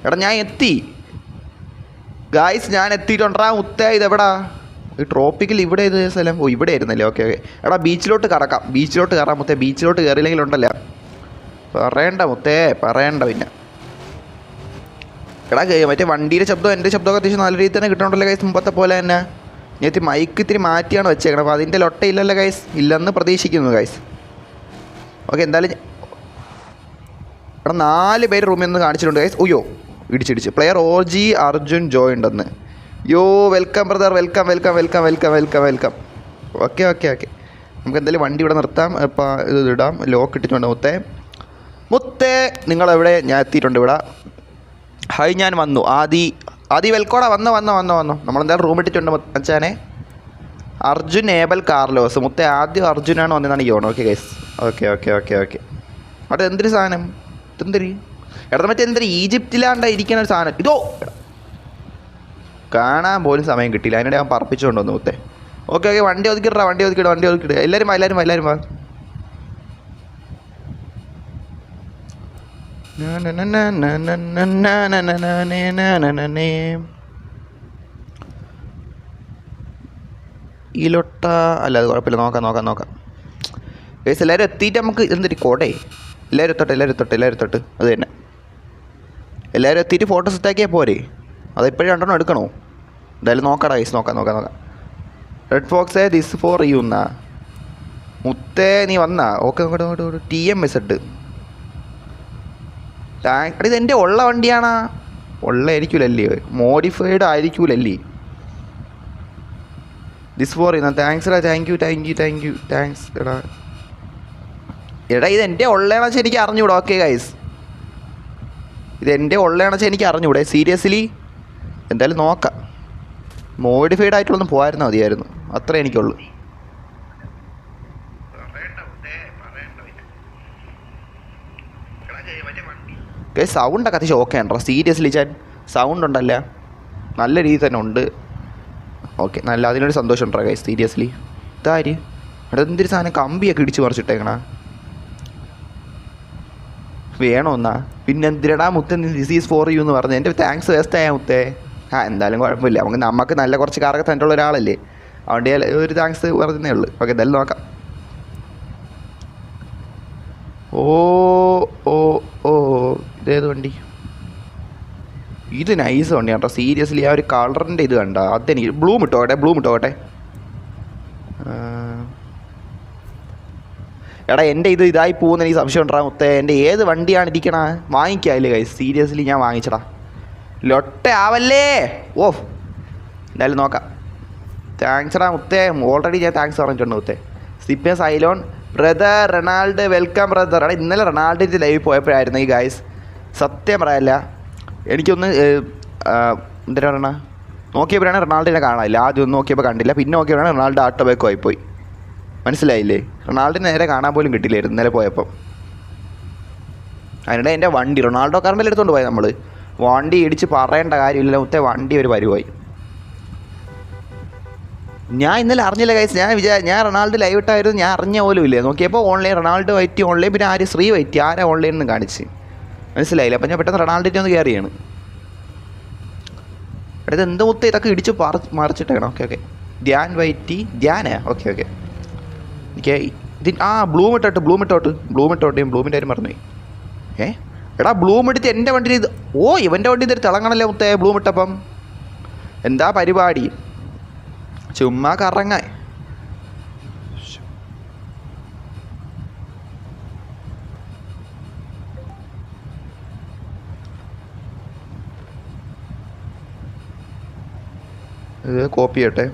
എടാ ഞാൻ എത്തി ഗായ്സ്, ഞാൻ എത്തിയിട്ടുണ്ടാ മുത്തേ. ഇതെവിടാ ഈ ട്രോപ്പിക്കൽ? ഇവിടെ ഏത് സ്ഥലം? ഓ ഇവിടെ ആയിരുന്നല്ലേ. Okay okay. എടാ ബീച്ചിലോട്ട് കയറാം മുത്തേ. ബീച്ചിലോട്ട് കയറിയില്ലെങ്കിലുണ്ടല്ലോ പറയണ്ട മുത്തേ, പറയണ്ട. പിന്നെ എടാ മറ്റേ വണ്ടിയുടെ ശബ്ദം എൻ്റെ ശബ്ദമൊക്കെ അത്യാവശ്യം നല്ല രീതിയിൽ തന്നെ കിട്ടണമല്ലോ ഗൈസ്, മുമ്പത്തെ പോലെ തന്നെ. ഞാൻ മൈക്ക് ഇത്തിരി മാറ്റിയാണ് വെച്ചേക്കണം. അപ്പോൾ അതിൻ്റെ ലൊട്ട ഇല്ലല്ലോ ഗൈസ്, ഇല്ലെന്ന് പ്രതീക്ഷിക്കുന്നു ഗൈസ്. ഓക്കെ എന്തായാലും എടാ 4 പേര് റൂമിൽ നിന്ന് കാണിച്ചിട്ടുണ്ട് ഗൈസ്. ഉയ്യോ ഇടിച്ചിടിച്ച്. പ്ലെയർ OG അർജുൻ ജോയ് ഉണ്ടെന്ന്. യോ welcome brother, welcome welcome welcome welcome welcome welcome. Okay okay okay. നമുക്ക് എന്തായാലും വണ്ടി ഇവിടെ നിർത്താം. ഇപ്പോൾ ഇത് ഇടാം. ലോക്ക് ഇട്ടിട്ടുണ്ട് മുത്തേ നിങ്ങളെവിടെ? ഞാൻ എത്തിയിട്ടുണ്ട് ഇവിടെ. ഹായ് ഞാൻ വന്നു. ആദി വെൽക്കോടാ. വന്നോ നമ്മളെന്തായാലും റൂം ഇട്ടിട്ടുണ്ട് മച്ചാനെ. Arjun Abel Carlos. മുത്തേ ആദ്യം അർജുനാണ് വന്നതാണ് യോൺ. Okay guys. Okay okay okay okay. അവിടെ എന്തൊരു സാധനം? ഇതെന്തൊരു എടാ മറ്റേ എന്തൊരു ഈജിപ്തിലാണ്ട ഇരിക്കുന്ന ഒരു സാധനം. ഇതോ കാണാൻ പോലും സമയം കിട്ടിയില്ല, അതിനിടെ ഞാൻ പറപ്പിച്ചുകൊണ്ട് വന്നു മുത്തേ. Okay okay. വണ്ടി ഒതുക്കിയിട. എല്ലാവരും വാ. ഈ ലൊട്ട അല്ല, അത് കുഴപ്പമില്ല. നോക്കാം ഗൈസ്. എല്ലാവരും എത്തിയിട്ട് നമുക്ക് എന്തൊരു കോടേ. എല്ലാവരും എത്തട്ടെ. അത് തന്നെ. എല്ലാവരും എത്തിയിട്ട് ഫോട്ടോ സെറ്റാക്കിയാൽ പോരെ? അതെപ്പോഴും 2 എടുക്കണോ? എന്തായാലും നോക്കടാ ഗൈസ്. നോക്കാം. റെഡ് ഫോക്സേ ദിസ് ഫോർ യു എന്നാ മുത്തേ. നീ വന്നാ? ഓക്കെ. TMS ഇട്ട് ടാങ്ക്. ഇത് എൻ്റെ ഉള്ള വണ്ടിയാണാ? ആയിരിക്കൂലല്ലേ, മോഡിഫൈഡ് ആയിരിക്കൂലല്ലേ? This for you. താങ്ക്സ് എടാ. Thank you. താങ്ക്സ് എടാ. ഇത് എൻ്റെ ഉള്ളതാണെന്ന് വെച്ചാൽ എനിക്ക് അറിഞ്ഞൂടാ. ഓക്കെ ഗൈസ്, ഇത് എൻ്റെ ഉള്ളതാണെന്ന് വെച്ചാൽ എനിക്ക് അറിഞ്ഞൂടെ സീരിയസ്ലി. എന്തായാലും നോക്കാം. മോഡിഫൈഡ് ആയിട്ടുള്ളൊന്നും പോകാതിരുന്നാൽ മതിയായിരുന്നു, അത്രേ എനിക്കുള്ളൂ. ഗൈസ് സൗണ്ടൊക്കെ അത്യാവശ്യം ഓക്കെ ഉണ്ടോ? സീരിയസ്ലി സൗണ്ട് ഉണ്ടല്ല, നല്ല രീതി തന്നെ ഉണ്ട്. ഓക്കെ, നല്ല അതിനൊരു സന്തോഷം ഉണ്ടോ ഗൈസ് സീരിയസ്ലി. ഇതാര് അവിടെ എന്തൊരു സാധനം കമ്പിയൊക്കെ ഇടിച്ച് പറിച്ചിട്ടേക്കണ വേണമെന്നാ? പിന്നെ എന്തിരടാ മുത്തേ ദിസ് ഫോർ യു എന്ന് പറഞ്ഞു? എൻ്റെ താങ്ക്സ് വേസ്റ്റ് ആയാ മുത്തേ. എന്തായാലും കുഴപ്പമില്ല, നമുക്ക് നല്ല കുറച്ച് കാറൊക്കെ തന്നിട്ടുള്ള ഒരാളല്ലേ, അതുകൊണ്ട് ഒരു താങ്ക്സ് പറഞ്ഞതേ ഉള്ളൂ. ഓക്കെ എന്തായാലും നോക്കാം. ഓ ഇതേത് വണ്ടി? ഇത് നൈസ് വണ്ടിയാണ് കേട്ടോ സീരിയസ്ലി. ആ ഒരു കളറിൻ്റെ ഇത് കണ്ട അതെനിക്ക്. ബ്ലൂം ഇട്ടോട്ടെ. എടാ എൻ്റെ ഇതായി പോകുന്ന എനിക്ക് സംശയം ഉണ്ടാ മുത്തേ. എൻ്റെ ഏത് വണ്ടിയാണ് ഇരിക്കണ? വാങ്ങിക്കാല്ലേ കൈ? സീരിയസ്ലി ഞാൻ വാങ്ങിച്ചടാ. ലൊട്ട ആവല്ലേ. ഓ എന്തായാലും നോക്കാം. താങ്ക്സ്ടാ മുത്തേ. ഓൾറെഡി ഞാൻ താങ്ക്സ് പറഞ്ഞിട്ടുണ്ട് മുത്തേ. സിപ്പേ Ceylon brother Ronald welcome brother. എടാ ഇന്നലെ റൊണാൾഡിൻ്റെ ലൈവ് പോയപ്പോഴായിരുന്നു ഈ ഗായ്സ്, സത്യം പറയല്ല എനിക്കൊന്ന് എന്തിനാ പറയണ, നോക്കിയപ്പോഴാണ് റൊണാൾഡിനെ കാണാനില്ല. ആദ്യം ഒന്ന് നോക്കിയപ്പോൾ കണ്ടില്ല, പിന്നെ നോക്കിയപ്പോഴാണ് റൊണാൾഡോ ആട്ടോബേക്കോ ആയിപ്പോയി. മനസ്സിലായില്ലേ? റൊണാൾഡിനെ നേരെ കാണാൻ പോലും കിട്ടില്ലായിരുന്നു ഇന്നലെ പോയപ്പം. അതിനിടെ എൻ്റെ വണ്ടി റൊണാൾഡോ കാറിൻ്റെ എടുത്തുകൊണ്ട് പോയി. നമ്മൾ വണ്ടി ഇടിച്ച് പറയേണ്ട കാര്യമില്ല മുത്തേ, വണ്ടി ഒരു പരിവായി. ഞാൻ ഇന്നലെ അറിഞ്ഞില്ല ഗൈസ്. ഞാൻ റൊണാൾഡോ ലൈവ് ഇട്ടായിരുന്നു, ഞാൻ അറിഞ്ഞ പോലും ഇല്ലേ. നോക്കിയപ്പോൾ ഓൺലൈൻ റൊണാൾഡോ വൈറ്റി ഓൺലൈൻ, പിന്നെ ആര് ശ്രീ വൈറ്റി ആരാ ഓൺലൈനിൽ നിന്ന് കാണിച്ച് മനസ്സിലായില്ല. അപ്പം ഞാൻ പെട്ടെന്ന് റൊണാൾഡോൻ്റെ ഒന്ന് കയറിയാണ്. അടുത്ത് എന്ത് മുത്തേ ഇതൊക്കെ ഇടിച്ച് മറിച്ചിട്ടേക്കണം. ഓക്കെ ധ്യാൻ വൈറ്റി ധ്യാനാ. ഓക്കെ എനിക്ക് ബ്ലൂം ഇട്ടോട്ട് ബ്ലൂമിൻ്റെ കാര്യം മറന്നുപോയി. എടാ ബ്ലൂം ഇട്ടിട്ട് എൻ്റെ വണ്ടിയിൽ ഇത്. ഇവൻ്റെ വണ്ടി ഇതൊരു തിളങ്ങണല്ലേ മുത്തേ ബ്ലൂം ഇട്ടപ്പം. എന്താ പരിപാടി? ചുമ്മാ കറങ്ങാൻ. ഇത് കോപ്പി ചെയ്യട്ടെ.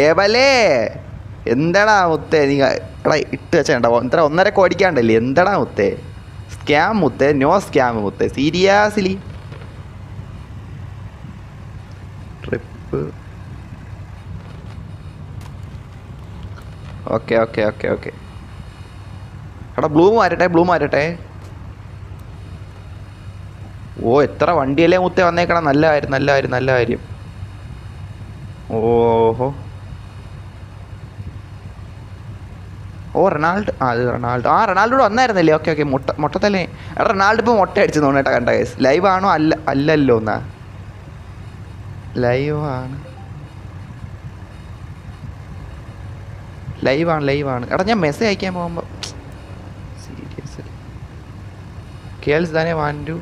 ഏബലേ എന്താടാ മുത്തേ നീ എടാ ഇട്ട് വെച്ചേണ്ട 1.5 കോടിക്കാണ്ടല്ലേ? എന്താടാ മുത്തേ? സ്കാം മുത്തേ, നോ സ്കാം മുത്തേ, സീരിയസ്ലി. ട്രിപ്പ് ഓക്കെ എടാ ബ്ലൂം മാറ്റട്ടെ. എത്ര വണ്ടിയല്ലേ മുത്തേ വന്നേക്കണം. നല്ല കാര്യം. ഓഹോ ഓ റൊണാൾഡോ, അത് റൊണാൾഡോ, റൊണാൾഡോ വന്നായിരുന്നല്ലേ. Okay okay. മുട്ടത്തല്ലേ. എടാ റൊണാൾഡോ ഇപ്പോൾ മുട്ട അടിച്ചു തോന്നേട്ടാ കണ്ട കേസ്. ലൈവ് ആണോ? അല്ലല്ലോ എന്നാ. ലൈവാണ്. എടാ ഞാൻ മെസ്സേജ് അയക്കാൻ പോകുമ്പോൾ സീരിയസ് കേൾസ് തന്നെ വാണ്ടു.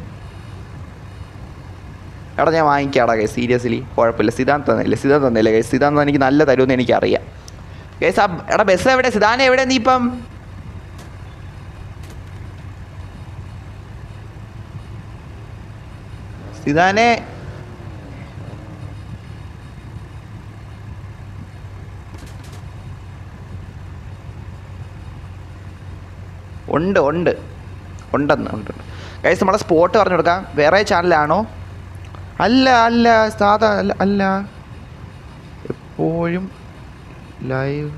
എടാ ഞാൻ വാങ്ങിക്കാടാ കൈ, സീരിയസ്ലി കുഴപ്പമില്ല. സിദ്ധാന്ത് തന്നില്ലേ കൈ. സിദ്ധാന്ത് എനിക്ക് നല്ല തരുമെന്ന് എനിക്കറിയാം കേസ്. എടാ ബസ് എവിടെ? സിദ്ധാനെ എവിടെ നീ ഇപ്പം? സിദ്ധാനെ ഉണ്ട് ഗൈസ്. നമ്മളെ സ്പോട്ട് പറഞ്ഞു കൊടുക്കാം. വേറെ ചാനലാണോ? അല്ല സാധാ അല്ല. എപ്പോഴും ലൈവ്.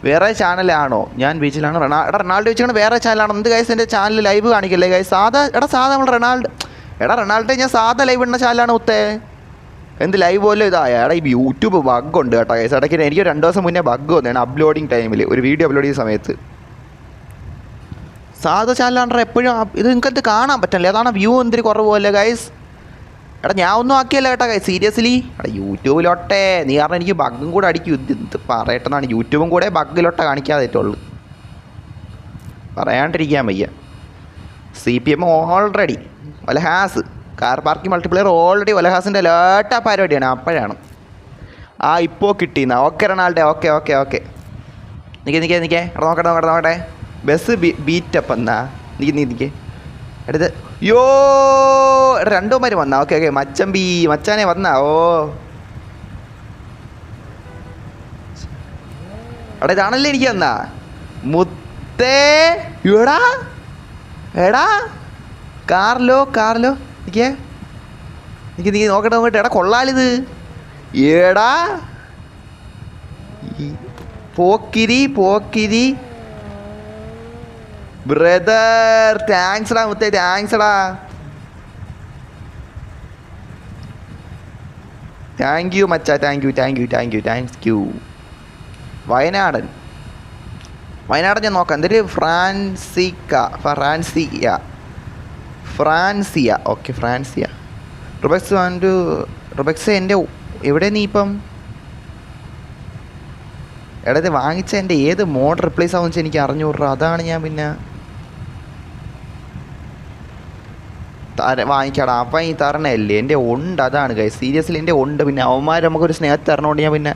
വേറെ ചാനലാണോ? ഞാൻ ബീച്ചിലാണ്. റൊണാൾഡോ വെച്ചാണ് വേറെ ചാനലാണോ? എന്ത് ഗൈസ് എൻ്റെ ചാനൽ ലൈവ് കാണിക്കല്ലേ ഗൈസ്? സാധാ നമ്മൾ റൊണാൾഡോ ഞാൻ സാധാ ലൈവ് ഇടുന്ന ചാനലാണ് മുത്തേ. എന്ത് ലൈവ് പോലും ഇതായ എടാ. ഈ യൂട്യൂബ് ബഗ് ഉണ്ട് കേട്ടോ ഗൈസ്. ഇടയ്ക്ക് എനിക്ക് 2 ദിവസം മുന്നേ ബഗ് വന്നതാണ് അപ്ലോഡിങ് ടൈമിൽ. ഒരു വീഡിയോ അപ്ലോഡ് ചെയ്യുന്ന സമയത്ത്. സാധാ ചാനലാണ്ട്രാ എപ്പോഴും ഇത് നിങ്ങൾക്കത് കാണാൻ പറ്റില്ല. അതാണ് വ്യൂ എന്തിരി കുറവ് പോലെ ഗൈസ്. എടാ ഞാൻ ഒന്നും ആക്കിയല്ല കേട്ടോ ഗൈസ്, സീരിയസ്ലി. എടാ യൂട്യൂബിലോട്ടെ നീ കാരണം എനിക്ക് ബഗ്ഗും കൂടെ അടിക്കും. ഇത് പറയട്ടെന്നാണ്. യൂട്യൂബും കൂടെ ബഗ്ഗിലോട്ടെ കാണിക്കാതായിട്ടുള്ളൂ. പറയാണ്ടിരിക്കാൻ വയ്യ. CPM ഓൾറെഡി വലഹാസ് കാർ പാർക്കിംഗ് മൾട്ടിപ്ലെയർ ഓൾറെഡി വലഹാസിൻ്റെ ലേട്ടാ പരിപാടിയാണ്. അപ്പോഴാണ് ഇപ്പോൾ കിട്ടിയെന്നാ. Okay Ronaldo. ഓക്കെ നിൽക്കേ. എടാ നോക്കട്ടെ. ബസ് ബീറ്റപ്പ് എന്നാ. നിൽക്കേ എടുത്ത്. യോ 2 പേര് വന്നാ. ഓക്കെ മച്ചാനെ വന്നാ. ഓ എടാ ഇതാണല്ലേ എനിക്ക് വന്നാ മുത്തേ. എടാ കാർലോ നീ നോക്കട്ടെ. എടാ കൊള്ളാലിത്. ഏടാ പോക്കിരി ബ്രദർ. താങ്ക്സ്ടാ മുത്തേ, താങ്ക്സ്ടാ. താങ്ക് യു മച്ചാ, താങ്ക് യു. വയനാടൻ ഞാൻ നോക്കാം. എന്തൊരു ഫ്രാൻസിയ. ഓക്കെ ഫ്രാൻസിയ. റുബക്സ് എൻ്റെ എവിടെ നീ ഇപ്പം? എടാ ഇത് വാങ്ങിച്ച എൻ്റെ ഏത് മോഡ് റിപ്ലേസ് ആവുമെന്ന് വെച്ചാൽ എനിക്ക് അറിഞ്ഞൂടാ. അതാണ് ഞാൻ പിന്നെ വാങ്ങിക്കാടാ. അപ്പം ഈ തരണല്ലേ എൻ്റെ ഉണ്ട്. അതാണ് ഗൈസ്, സീരിയസ്ലി എൻ്റെ ഉണ്ട്. പിന്നെ അവന്മാർ നമുക്കൊരു സ്നേഹത്തിൽ തരണോണ്ട് ഞാൻ പിന്നെ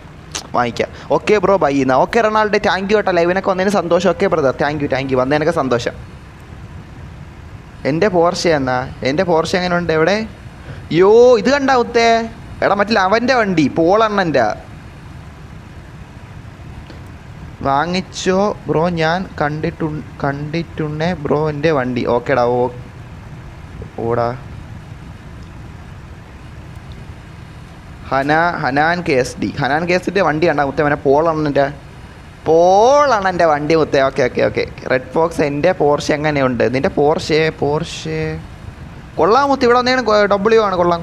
വാങ്ങിക്കാം. ഓക്കെ ബ്രോ ബൈ എന്നാ. ഓക്കെ റൊണാൾഡോ താങ്ക് യു കേട്ടോ. ലൈവിനൊക്കെ വന്നതിന് സന്തോഷം. ഓക്കെ ബ്രദർ താങ്ക് യു വന്നതിനൊക്കെ സന്തോഷം. എൻ്റെ പോർഷെ എങ്ങനെ ഉണ്ട്? എവിടെ? യോ ഇത് കണ്ടാവുത്തേ. എടാ മറ്റില്ല അവൻ്റെ വണ്ടി പോളണ്ണൻ്റെ വാങ്ങിച്ചോ ബ്രോ? ഞാൻ കണ്ടിട്ടുണ്ടേ ബ്രോ എൻ്റെ വണ്ടി. ഓക്കേടാ. ഓടാ. ഹനാൻ കെ എസ് ഡിൻ്റെ വണ്ടി കണ്ടാ മുത്തേ. അവനെ പോളണ്ണൻ്റെ വണ്ടി മുത്തേ. ഓക്കെ. റെഡ് ഫോക്സ് എൻ്റെ പോർഷെ എങ്ങനെയുണ്ട്? നിൻ്റെ പോർഷെ കൊള്ളാം മുത്തേ. ഇവിടെ വന്നേണ് W ആണ്. കൊള്ളാം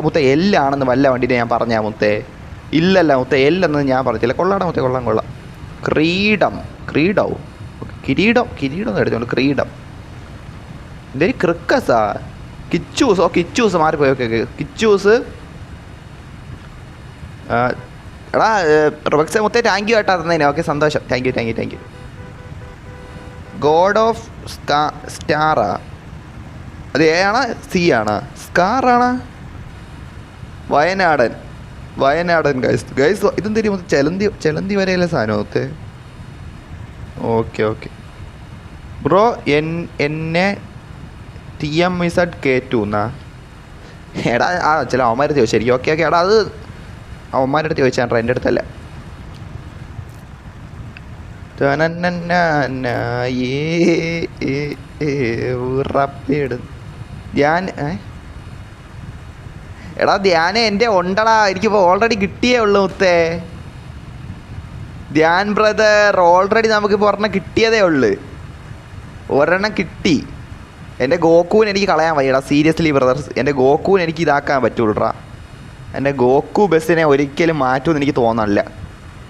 മുത്തേ. എല്ലാണെന്ന് വല്ല വണ്ടീനെ ഞാൻ പറഞ്ഞാ മുത്തേ? ഇല്ലല്ല മുത്തേ, എല്ലെന്ന് ഞാൻ പറഞ്ഞില്ല. കൊള്ളാടാ മുത്തേ, കൊള്ളാം. കിരീടം എടുത്തോണ്ട്. ക്രീഡം എന്തൊരു ക്രിക്കസാ. കിച്ചൂസ് മാറിപ്പോയി. ഓക്കെ കിച്ചൂസ്. എടാ റൊബക്സെ മുത്തേ താങ്ക് യു കേട്ടാ തന്നേനെ. ഓക്കെ സന്തോഷം. Thank you. ഗോഡ് ഓഫ് സ്റ്റാറാ? അത് A ആണ് C ആണ്? സ്കാറാണ്. വയനാടൻ ഗൈസ് ഇതെന്തിരി ചെലന്തി വരെയല്ലേ സാധനമൊക്കെ. ഓക്കെ ബ്രോ എന്നെ TMZK2 എന്നാ. എടാ ചില അവന്മാരെ ചോദിച്ചായിരിക്കും. ഓക്കെ എടാ അത് അവന്മാരുടെ അടുത്ത് ചോദിച്ചാൽ എൻ്റെ അടുത്തല്ല. എടാ ധ്യാനെ എൻ്റെ ഉണ്ടടാ. എനിക്കിപ്പോൾ ഓൾറെഡി കിട്ടിയേ ഉള്ളൂ മുത്തേ. ധ്യാൻ ബ്രദർ ഓൾറെഡി നമുക്കിപ്പോൾ ഒരെണ്ണം കിട്ടിയതേ ഉള്ളു. ഒരെണ്ണം കിട്ടി. എൻ്റെ ഗോക്കുവിന് എനിക്ക് കളയാൻ വയ്യടാ. സീരിയസ്ലി ബ്രദർ എൻ്റെ ഗോക്കുവിന് എനിക്ക് ഇതാക്കാൻ പറ്റുള്ളൂടാ. എൻ്റെ ഗോക്കു ബസ്സിനെ ഒരിക്കലും മാറ്റുമെന്ന് എനിക്ക് തോന്നണില്ല.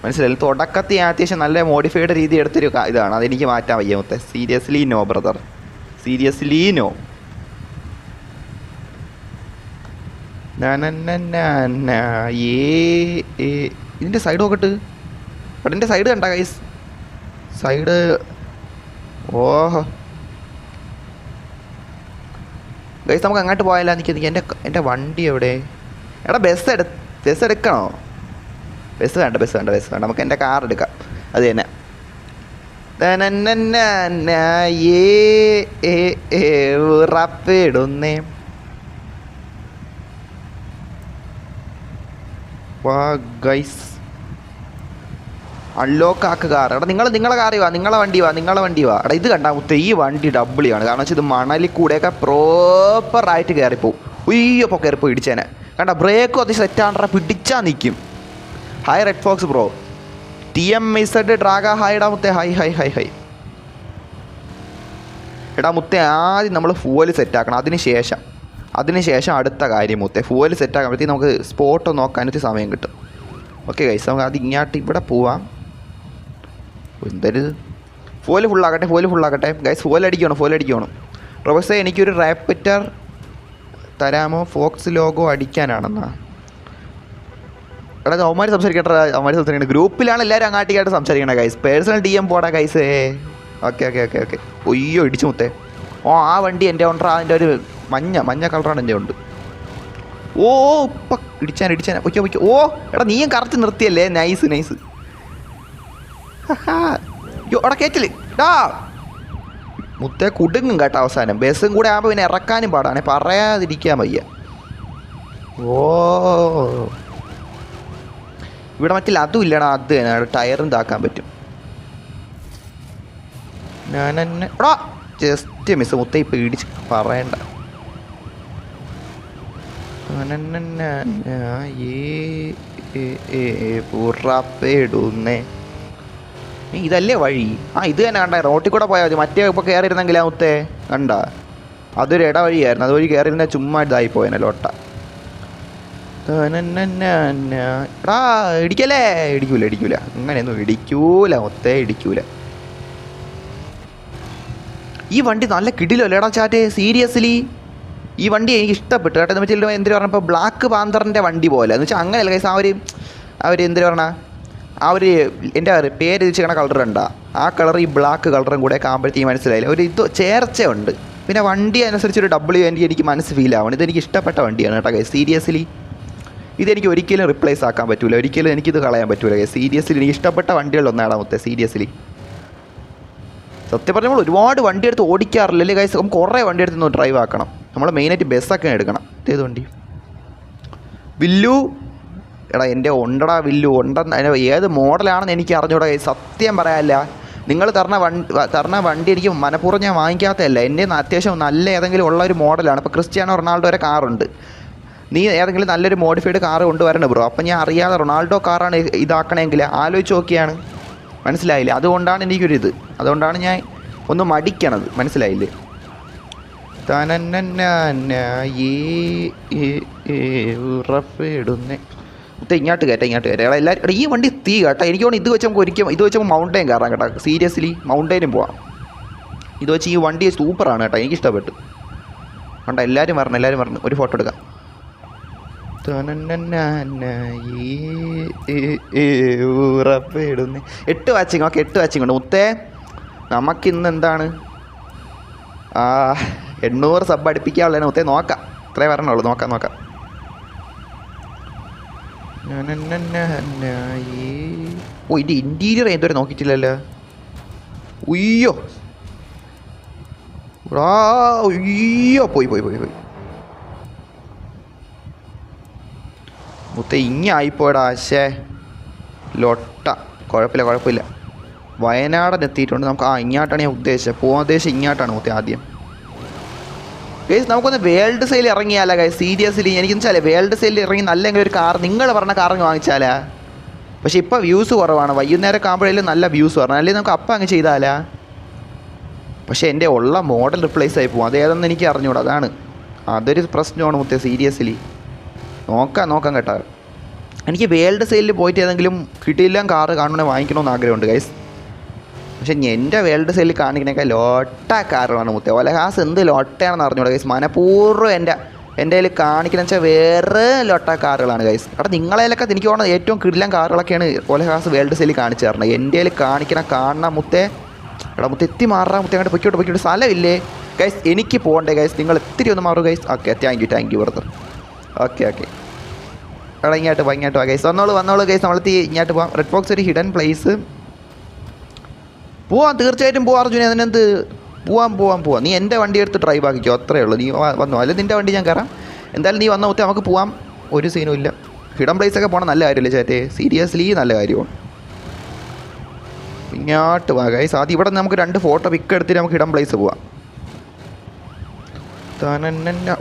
മനസ്സിലായി. തുടക്കത്തിൽ അത്യാവശ്യം നല്ല മോഡിഫൈഡ് രീതി എടുത്തൊരു ഇതാണ്, അതെനിക്ക് മാറ്റാൻ വയ്യ മുത്തേ. Seriously no brother, seriously no. ഇതിൻ്റെ സൈഡ് നോക്കട്ട്. അതിൻ്റെ സൈഡ് കണ്ട ഗൈസ്, സൈഡ്. ഓഹോ ഗൈസ്, നമുക്ക് അങ്ങോട്ട് പോയാലോ? എനിക്ക് എൻ്റെ വണ്ടി എവിടെ? എടാ ബസ് എടുക്കണോ? ബസ് വേണ്ട. നമുക്ക് എൻ്റെ കാർ എടുക്കാം. അത് തന്നെ. ഉറപ്പിടുന്നേ. ഗൈസ് അൺലോക്ക് ആക്ക് കാർ. എടാ നിങ്ങളെ കാറി വാ, നിങ്ങളെ വണ്ടി വാ. എടാ ഇത് കണ്ടാൽ മുത്തേ, ഈ വണ്ടി ഡബിളിയാണ്. കാരണം വെച്ചാൽ ഇത് മണലിൽ കൂടെയൊക്കെ പ്രോപ്പറായിട്ട് കയറിപ്പോവും. ഉയ്യപ്പോൾ കയറിപ്പോയി ഇടിച്ചേനെ. കണ്ട ബ്രേക്കും അത് സെറ്റാണ്ടാ, പിടിച്ചാൽ നിൽക്കും. Hi red fox bro. TMZ ഡ്രാഗ ഹായ്. ഇടാ മുത്തേ, ഹൈ. എടാ മുത്തേ, ആദ്യം നമ്മൾ ഫ്യൂവൽ സെറ്റാക്കണം. അതിന് ശേഷം അടുത്ത കാര്യം മുത്തേ. ഫ്യൂവൽ സെറ്റാക്കുമ്പോഴത്തേക്ക് നമുക്ക് സ്പോട്ട് നോക്കാനൊരു സമയം കിട്ടും. ഓക്കെ ഗൈസ്, നമുക്ക് അത് ഇങ്ങോട്ട് ഇവിടെ പോവാം. എന്തൊരു ഫ്യൂവൽ ഫുള്ളാക്കട്ടെ ഗൈസ്. ഫ്യൂവൽ അടിക്കണം. റോബസേ എനിക്കൊരു റാപ്പിറ്റർ തരാമോ? ഫോക്സ് ലോഗോ അടിക്കാനാണെന്നാ. എടാ അവന്മാർ സംസാരിക്കട്ടെ. ഗ്രൂപ്പിലാണ് എല്ലാവരും അങ്ങാട്ടിക്കായിട്ട് സംസാരിക്കണേ ഗൈസ്. പേഴ്സണൽ DM പോടാ ഗൈസ്. ഓക്കെ. ഒയ്യോ ഇടിച്ചു മുത്തേ. ആ വണ്ടി എൻ്റെ ഉണ്ടാ. അതിൻ്റെ ഒരു മഞ്ഞ കളറാണ് എൻ്റെ ഉണ്ട്. ഓ ഇപ്പം ഇടിച്ചാൻ പൊയ്ക്കോ. ഓ എടാ നീയും കറക്റ്റ് നിർത്തിയല്ലേ. നൈസ്. എടാ കേറ്റില് ഡാ മുത്തേ, കുടുങ്ങും കേട്ടോ അവസാനം. ബസ്സും കൂടെ ആകുമ്പോൾ പിന്നെ ഇറക്കാനും പാടാണ്, പറയാതിരിക്കാൻ വയ്യ. ഓ ഇവിടെ മറ്റില്ല, അതും ഇല്ലടാ. അത് തന്നെ ടയറും ഇതാക്കാൻ പറ്റും. എടാ ജസ്റ്റ് മിസ് മുത്തേ, ഇപ്പം ഇടിച്ച് പറയണ്ട. പുറപ്പെടുന്നേ. ഇതല്ലേ വഴി? ഇത് തന്നെ കണ്ട. റോട്ടിൽ കൂടെ പോയാൽ മതി. മറ്റേ ഇപ്പോൾ കയറിയിരുന്നെങ്കിലാ മുത്തേ, കണ്ട അതൊരു ഇടവഴിയായിരുന്നു. അതുവഴി കയറിയിരുന്ന ചുമ്മാ ഇതായി പോയനെ ലോട്ട. എടാ ഇടിക്കൂല. അങ്ങനെയൊന്നും ഇടിക്കൂല മുത്തേ, ഇടിക്കൂല. ഈ വണ്ടി നല്ല കിടിലല്ലേ എടാ ചാറ്റേ, സീരിയസ്ലി. ഈ വണ്ടി എനിക്ക് ഇഷ്ടപ്പെട്ടു കേട്ടോ. എന്ന് വെച്ചാൽ എന്തിനു പറഞ്ഞപ്പോൾ ബ്ലാക്ക് പാന്തറിൻ്റെ വണ്ടി പോലെ എന്ന് വെച്ചാൽ അങ്ങനെയല്ല കൈസ്. അവർ എന്തിനു പറഞ്ഞാൽ എൻ്റെ പേര് വെച്ചിരിക്കണ കളർ കണ്ടാ, ആ കളർ ഈ ബ്ലാക്ക് കളറും കൂടെ ആകുമ്പോഴത്തേക്ക് മനസ്സിലായില്ല, ഒരു ഇത് ചേർച്ചയുണ്ട്. പിന്നെ വണ്ടി അനുസരിച്ചൊരു എനിക്ക് മനസ്സ് ഫീൽ ആവണം. ഇതെനിക്ക് ഇഷ്ടപ്പെട്ട വണ്ടിയാണ് കേട്ടോ കൈസ്. സീരിയസ്ലി ഇതെനിക്ക് ഒരിക്കലും റിപ്ലേസ് ആക്കാൻ പറ്റില്ല, ഒരിക്കലും എനിക്കിത് കളയാൻ പറ്റില്ല കൈസ്. സീരിയസ്ലി എനിക്ക് ഇഷ്ടപ്പെട്ട വണ്ടികളിലൊന്നാണ് മുത്തേ. സീരിയസ്ലി സത്യം പറഞ്ഞാൽ നമ്മൾ ഒരുപാട് വണ്ടി എടുത്ത് ഓടിക്കാറില്ലല്ലേ കൈസ്. നമുക്ക് കുറേ വണ്ടി എടുത്ത് ഡ്രൈവ് ആക്കണം. നമ്മൾ മെയിനായിട്ട് ബസ്സൊക്കെ എടുക്കണം. ഏത് വണ്ടി? വില്ലു. എടാ എൻ്റെ ഉണ്ടടാ വില്ലു. ഉണ്ടെന്ന് ഏത് മോഡലാണെന്ന് എനിക്ക് അറിഞ്ഞൂടാ കൈസ്. സത്യം പറയാനില്ല, നിങ്ങൾ തരണ വണ്ടി എനിക്ക് മനഃപൂർവ്വം ഞാൻ വാങ്ങിക്കാത്തതല്ല. എൻ്റെ അത്യാവശ്യം നല്ല ഏതെങ്കിലും ഉള്ള ഒരു മോഡലാണ്. ഇപ്പോൾ ക്രിസ്ത്യാനോ റൊണാൾഡോ വരെ കാറുണ്ട്. നീ ഏതെങ്കിലും നല്ലൊരു മോഡിഫൈഡ് കാറ് കൊണ്ടുവരണം ബ്രോ. അപ്പം ഞാൻ അറിയാതെ റൊണാൾഡോ കാറാണ് ഇതാക്കണമെങ്കിൽ ആലോചിച്ച് നോക്കിയാണ്. മനസ്സിലായില്ലേ? അതുകൊണ്ടാണ് എനിക്കൊരിത്, അതുകൊണ്ടാണ് ഞാൻ ഒന്ന് മടിക്കണത്. മനസ്സിലായില്ലേ? ഉറപ്പിടുന്നേ ഇങ്ങോട്ട് കയറ്റാം. എടാ എല്ലാവരും ഈ വണ്ടി തീ കേട്ടോ. എനിക്ക് തോന്നുന്നു ഇത് വെച്ച് നമുക്ക് ഒരിക്കലും ഇത് വെച്ച് മൗണ്ടൈൻ കയറാം കേട്ടോ. സീരിയസ്ലി മൗണ്ടൈനും പോവാം. ഇത് വെച്ച് ഈ വണ്ടി സൂപ്പറാണ് കേട്ടോ, എനിക്കിഷ്ടപ്പെട്ടു. കണ്ടോ എല്ലാവരും പറഞ്ഞു ഒരു ഫോട്ടോ എടുക്കാം. ഉറപ്പിടുന്നേ 8 വാച്ചിങ്. ഓക്കെ 8 വാച്ചിങ് ഉണ്ട് മുത്തേ. നമുക്കിന്ന് എന്താണ് 800 സബ് അടുപ്പിക്കാനുള്ളതാണ് മുത്തേ. നോക്കാം, ഇത്രേ പറഞ്ഞുള്ളൂ. നോക്കാം. ഓ ഇതിൻ്റെ ഇൻറ്റീരിയർ എന്തുവരെ നോക്കിയിട്ടില്ലല്ലോ. ഉയ്യോ പോയി മുത്തേ ഇങ്ങായിപ്പോടാ. ശേ ലൊട്ട. കുഴപ്പമില്ല. വയനാടൻ എത്തിയിട്ടുണ്ട്. നമുക്ക് ഇങ്ങോട്ടാണ് ഞാൻ പോകാൻ ഉദ്ദേശിച്ചത് ഇങ്ങോട്ടാണ് മുത്തേ. ആദ്യം ഗൈസ് നമുക്കൊന്ന് വേൾഡ് സെയിൽ ഇറങ്ങിയാലോ ഗൈസ്. സീരിയസ്ലി എനിക്കെന്ന് വെച്ചാൽ വേൾഡ് സെയിൽ ഇറങ്ങി നല്ലെങ്കിലും ഒരു കാർ നിങ്ങൾ പറഞ്ഞ കാർ വാങ്ങിച്ചാലാ. പക്ഷേ ഇപ്പോൾ വ്യൂസ് കുറവാണ്. വൈകുന്നേരം ആകുമ്പോഴേലും നല്ല വ്യൂസ് പറഞ്ഞു. അല്ലെങ്കിൽ നമുക്ക് അപ്പം അങ്ങ് ചെയ്താലാ. പക്ഷേ എൻ്റെ ഉള്ള മോഡൽ റിപ്ലേസ് ആയി പോകും. അതേതെന്ന് എനിക്ക് അറിഞ്ഞൂടാ. അതൊരു പ്രശ്നമാണ് മുത്തേ. സീരിയസ്ലി നോക്കാം കേട്ടോ. എനിക്ക് വേൾഡ് സെയിലിൽ പോയിട്ട് ഏതെങ്കിലും കിട്ടിയില്ല കാറ് കാണണമെങ്കിൽ വാങ്ങിക്കണമെന്ന് ആഗ്രഹമുണ്ട് ഗൈസ്. പക്ഷെ എൻ്റെ വേൾഡ് സെയിലിൽ കാണിക്കണേക്കാൾ ലോട്ട കാറുകളാണ് മുത്തേ. ഒലഹാസ് എന്ത് ലോട്ടയാണെന്ന് അറിഞ്ഞൂടെ ഗൈസ്. മനഃപൂർവ്വം എൻ്റെ കയ്യിൽ കാണിക്കണമെന്ന് വെച്ചാൽ വേറെ ലോട്ട കാറുകളാണ് ഗൈസ്. അവിടെ നിങ്ങളതിലൊക്കെ എനിക്ക് തോന്നുന്നത് ഏറ്റവും കിടിലൻ കാറുകളൊക്കെയാണ് ഒലഹാസ് വേൾഡ് സെയിലിൽ കാണിച്ചു തരണം. എൻ്റെ കയ്യിൽ കാണണം മുത്തേ. മുത്തേ എത്തി മാറാം മുത്തേ. അങ്ങോട്ട് പൊയ്ക്കോട്ട് സ്ഥലമില്ലേ ഗൈസ്? എനിക്ക് പോകണ്ടേ ഗൈസ്? നിങ്ങൾ ഇത്തിരി ഒന്ന് മാറും guys. Okay, thank you brother. Okay ഇങ്ങോട്ട് വാ ഗൈസ്. വന്നോളൂ ഗൈസ്. നമ്മളെത്തി ഇങ്ങോട്ട് പോവാം. റെഡ് ബോക്സ് ഒരു ഹിഡൻ പ്ലേസ്. പോവാം, തീർച്ചയായിട്ടും പോവാം അർജുനെ. അതിനെന്ത് പോവാം. നീ എൻ്റെ വണ്ടി എടുത്ത് ഡ്രൈവ് ആക്കിക്കോ, അത്രയേ ഉള്ളൂ. നീ വന്നോ, അല്ലെങ്കിൽ നിൻ്റെ വണ്ടി ഞാൻ കയറാം. എന്തായാലും നീ വന്ന മുത്തേ നമുക്ക് പോവാം. ഒരു സീനും ഇല്ല. ഹിഡൻ പ്ലേസൊക്കെ പോകണം നല്ല കാര്യമല്ലേ ചേട്ടേ? സീരിയസ്ലി നല്ല കാര്യമാണ്. ഇങ്ങോട്ട് വാ ഗൈസ്. ആദ്യം ഇവിടെ നമുക്ക് 2 ഫോട്ടോ പിക്ക് എടുത്തിട്ട് നമുക്ക് ഹിഡൻ പ്ലേസ് പോവാം.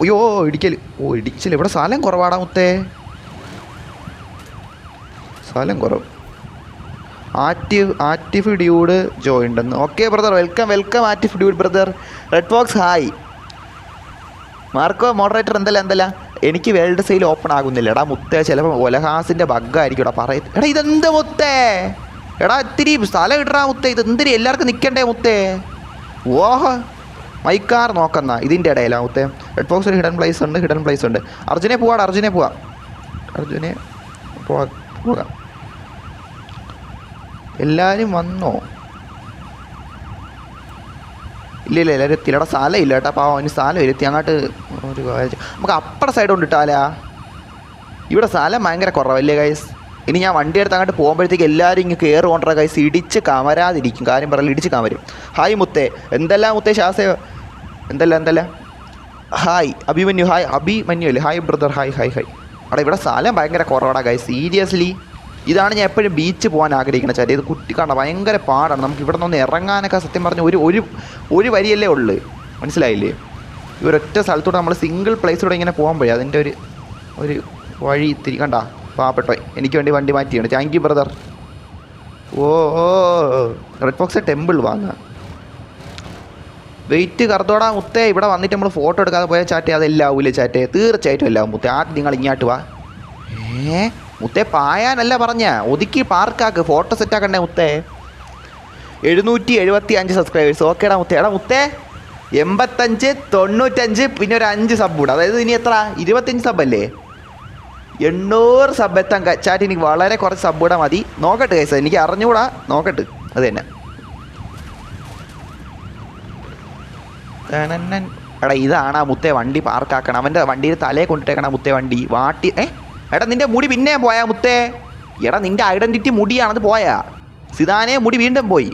അയ്യോ ഇടിക്കൽ. ഇവിടെ സ്ഥലം കുറവാടാ മുത്തേ, സ്ഥലം കുറവ്. ആക്റ്റീവ് ഡ്യൂഡ് ജോയിൻഡ് എന്ന്. Okay brother, welcome active dude brother. Red box hi. Marco moderator എന്തല്ല എനിക്ക് വേൾഡ് സെയിൽ ഓപ്പൺ ആകുന്നില്ല. എടാ മുത്തേ, ചിലപ്പോൾ ഒലഹാസിൻ്റെ ബഗ്ഗായിരിക്കും. എടാ ഇതെന്ത് മുത്തേ? ഇത്തിരി സ്ഥലം ഇടാ മുത്തേ. ഇതെന്തിരി എല്ലാവർക്കും നിൽക്കണ്ടേ മുത്തേ? ഓഹോ മൈക്കാർ നോക്കുന്ന ഇതിൻ്റെ ഇടയിലാണ് മുത്തേ. റെഡ് ബോക്സ് ഒരു ഹിഡൻ പ്ലേസ് ഉണ്ട്. അർജുനെ പോവാം. എല്ലാവരും വന്നോ? ഇല്ല എല്ലാവരും എത്തില്ല. സ്ഥലം ഇല്ല കേട്ടോ, പാവം. അവന് സ്ഥലം ഇരുത്തി. അങ്ങോട്ട് ഒരു നമുക്ക് അപ്പുറ സൈഡ് കൊണ്ട് ഇട്ടാലാ? ഇവിടെ സ്ഥലം ഭയങ്കര കുറവല്ലേ ഗൈസ്? ഇനി ഞാൻ വണ്ടി എടുത്ത് അങ്ങോട്ട് പോകുമ്പോഴത്തേക്ക് എല്ലാവരും ഇങ്ങ് കയറി കൊണ്ടുവരാ ഗൈസ്. ഇടിച്ച് കമരാതിരിക്കും. കാര്യം പറയല്ല, ഇടിച്ച് കമരും. ഹായ് മുത്തേ. എന്തെല്ലാം മുത്തേ ശാസ്ത്ര? എന്തല്ല ഹായ് അഭിമന്യു. ഹായ് അഭിമന്യു അല്ലേ? Hi brother. ഹായ് അവിടെ ഇവിടെ സ്ഥലം ഭയങ്കര കുറവാടാ ഗൈസ്. സീരിയസ്ലി ഇതാണ് ഞാൻ എപ്പോഴും ബീച്ച് പോകാൻ ആഗ്രഹിക്കുന്നത് ചേട്ടാ. ഇത് കുട്ടി കാണാം ഭയങ്കര പാടാണ്. നമുക്ക് ഇവിടെ നിന്ന് ഇറങ്ങാനൊക്കെ സത്യം പറഞ്ഞ് ഒരു വരിയല്ലേ ഉള്ളു, മനസ്സിലായില്ലേ? ഈ ഒരൊറ്റ സ്ഥലത്തൂടെ നമ്മൾ സിംഗിൾ പ്ലേസിലൂടെ ഇങ്ങനെ പോകുമ്പോഴേ അതിൻ്റെ ഒരു വഴി ഇത്തിരി കണ്ട പാവപ്പെട്ടോ. എനിക്ക് വേണ്ടി വണ്ടി മാറ്റിയാണ്. Thank you brother. ഓ റെഡ് ബോക്സ് ടെമ്പിൾ വാങ്ങുക. വെയിറ്റ് കറുത്തോടാ മുത്തേ. ഇവിടെ വന്നിട്ട് നമ്മൾ ഫോട്ടോ എടുക്കാതെ പോയാൽ ചാറ്റേ അതെല്ലാം ആവൂലേ ചാറ്റേ? തീർച്ചയായിട്ടും എല്ലാം മുത്തേ. ആദ്യം നിങ്ങൾ ഇങ്ങോട്ട് വാ. മുത്തേ പായാനല്ല പറഞ്ഞ, ഒതുക്കി പാർക്കാക്ക്. ഫോട്ടോ സെറ്റാക്കണ്ടേ മുത്തേ? 775 സബ്സ്ക്രൈബേഴ്സ്. ഓക്കേടാ മുത്തേ. മുത്തേ 85, 95 പിന്നെ ഒരു 5 സബ് കൂടെ. അതായത് ഇനി എത്ര? 25 സബ്ബല്ലേ? 800 സബ് എത്താൻ ചാറ്റ്. എനിക്ക് വളരെ കുറച്ച് സബ് കൂടെ മതി. നോക്കട്ടെ കൈസ, എനിക്ക് അറിഞ്ഞുകൂടാ. നോക്കട്ടെ. അത് തന്നെ. ഇതാണ് മുത്തേ വണ്ടി പാർക്കാക്കണം. അവൻ്റെ വണ്ടിയിൽ തലയെ കൊണ്ടിട്ടേക്കണം മുത്തേ വണ്ടി. നിൻ്റെ മുടി പിന്നെ പോയാ മുത്തേ? നിൻ്റെ ഐഡൻറ്റിറ്റി മുടിയാണത് പോയാ? സിദാനെ മുടി വീണ്ടും പോയി.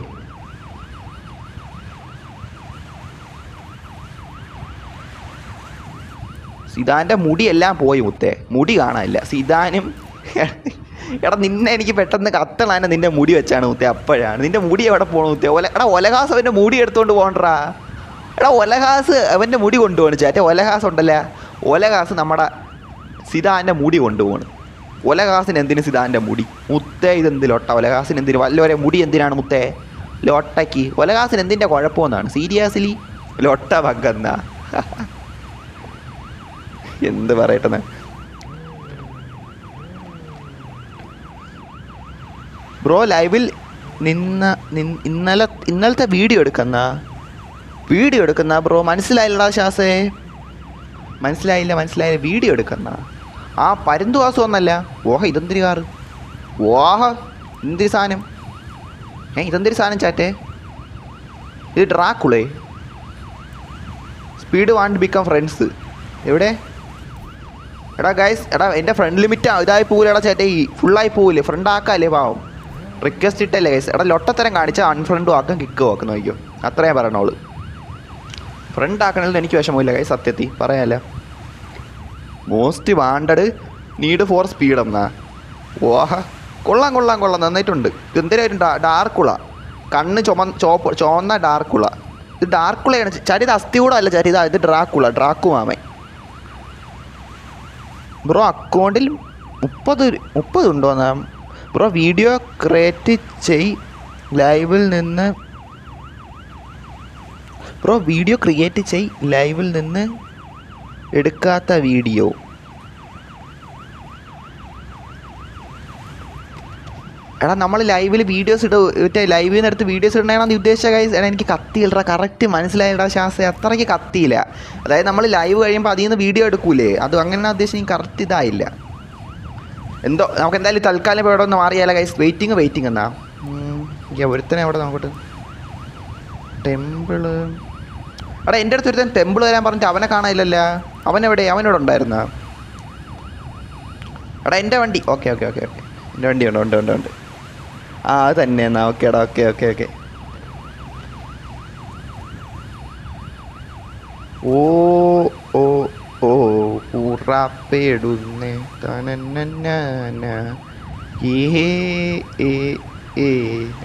സിദാൻ്റെ മുടിയെല്ലാം പോയി മുത്തേ. മുടി കാണാനില്ല. സിദാനും നിന്നെ എനിക്ക് പെട്ടെന്ന് കത്തണാനെ നിൻ്റെ മുടി വെച്ചാണ് മുത്തേ. അപ്പോഴാണ് നിൻ്റെ മുടി എവിടെ പോകണം മുത്തേ? ഒലഹാസ് അവൻ്റെ മുടി എടുത്തുകൊണ്ട് പോകണ്ടാ. ഒലഹാസ് അവൻ്റെ മുടി കൊണ്ടുപോകണം ചാറ്റേ. ഒലഹാസ് ഉണ്ടല്ലേ, ഒലഹാസ് നമ്മുടെ സിദാൻ്റെ മുടി കൊണ്ടുപോകണം. ഒലഹാസിന് എന്തിന് സിദാൻ്റെ മുടി മുത്തേ? ഇതെന്ത് ലോട്ട? ഒലഹാസിന് എന്തിന്? വല്ലവരെ മുടി എന്തിനാണ് മുത്തേ? ലോട്ടയ്ക്ക് ഒലഹാസിന് എന്തിൻ്റെ കുഴപ്പമെന്നാണ്? സീരിയസ്ലി ലോട്ട ബഗ്ഗെന്നാ? എന്ത് പറയട്ടെ. ബ്രോ ലൈവിൽ ഇന്നലത്തെ വീഡിയോ എടുക്കുന്ന ബ്രോ? മനസ്സിലായില്ലടാ ശാസേ, മനസ്സിലായില്ല. വീഡിയോ എടുക്കുന്ന ആ പരുന്തുവാസം ഒന്നല്ല. ഇതെന്തിരി കാറ്? എന്തിരി സാധനം? ഇതെന്തിരി സാധനം ചാറ്റേ? ഇത് ഡ്രാക്കുളേ. Speed want become friends. എവിടെ? ഗൈസ് എൻ്റെ ഫ്രണ്ട് ലിമിറ്റ് ഇതായി പോവില്ല ചേട്ടേ. ഫുള്ളായി പോവില്ലേ? ഫ്രണ്ട് ആക്കാല്ലേ പാവം? Request ഇട്ടല്ലേ guys? ലൊട്ടത്തരം കാണിച്ചാൽ അൺഫ്രണ്ടും ആക്കും കിക്കും ആക്കും. നോക്കിയോ, അത്രേ പറയണോളൂ. ഫ്രണ്ട് ആക്കണതിൽ എനിക്ക് വിഷമമില്ല ഗൈസ്, സത്യത്തിൽ പറയാല്ല. Most wanted need for speed എന്നാ? കൊള്ളാം നന്നായിട്ടുണ്ട്. ഇതെന്തിനായിട്ടുണ്ട്? ഡാർക്കുള. കണ്ണ് ചുവന്ന ഡാർക്കുള. ഇത് ഡാർക്കുളയാണ് ചരിത. അസ്ഥി കൂടെ അല്ല ചരിത. ഇത് ഡ്രാക്കു മാമൻ. ബ്രോ അക്കൗണ്ടിൽ 30 ഉണ്ടോന്നാ ബ്രോ? വീഡിയോ ക്രിയേറ്റ് ചെയ് ലൈവിൽ നിന്ന് എടുക്കാത്ത വീഡിയോ. എടാ നമ്മൾ ലൈവിൽ വീഡിയോസ് മറ്റേ ലൈവിൽ നിന്ന് എടുത്ത് വീഡിയോസ് ഇടണമെന്ന് നീ ഉദ്ദേശിച്ച ഗൈസ്. എടാ എനിക്ക് കത്തിയില്ലടാ, കറക്റ്റ് മനസ്സിലായിടാ ശാസ്ത്രം, അത്രയ്ക്ക് കത്തിയില്ല. അതായത് നമ്മൾ ലൈവ് കഴിയുമ്പോൾ അതിൽ നിന്ന് വീഡിയോ എടുക്കൂലേ, അത് അങ്ങനെ ഉദ്ദേശിച്ച് എനിക്ക് കറക്റ്റ് ഇതായില്ല. എന്തോ നമുക്ക് എന്തായാലും തൽക്കാലം ഇപ്പോൾ ഇവിടെ ഒന്ന് മാറിയാലോ ഗൈസ്. വെയിറ്റിംഗ് എന്നാ ഒരുത്തനെ അവിടെ നോക്കട്ടെ. ടെമ്പിള് എടാ എൻ്റെ അടുത്ത് ഒരുത്തൻ ടെമ്പിൾ വരാൻ പറഞ്ഞിട്ട് അവനെ കാണാനില്ലല്ലോ. അവനോട് ഉണ്ടായിരുന്ന എടാ എൻ്റെ വണ്ടി. ഓക്കെ എൻ്റെ വണ്ടി ഉണ്ട്. ആ അത് തന്നെ എന്നാ. ഓക്കേടാ ഓക്കെ. ഓ ഉറപ്പെടുന്നേ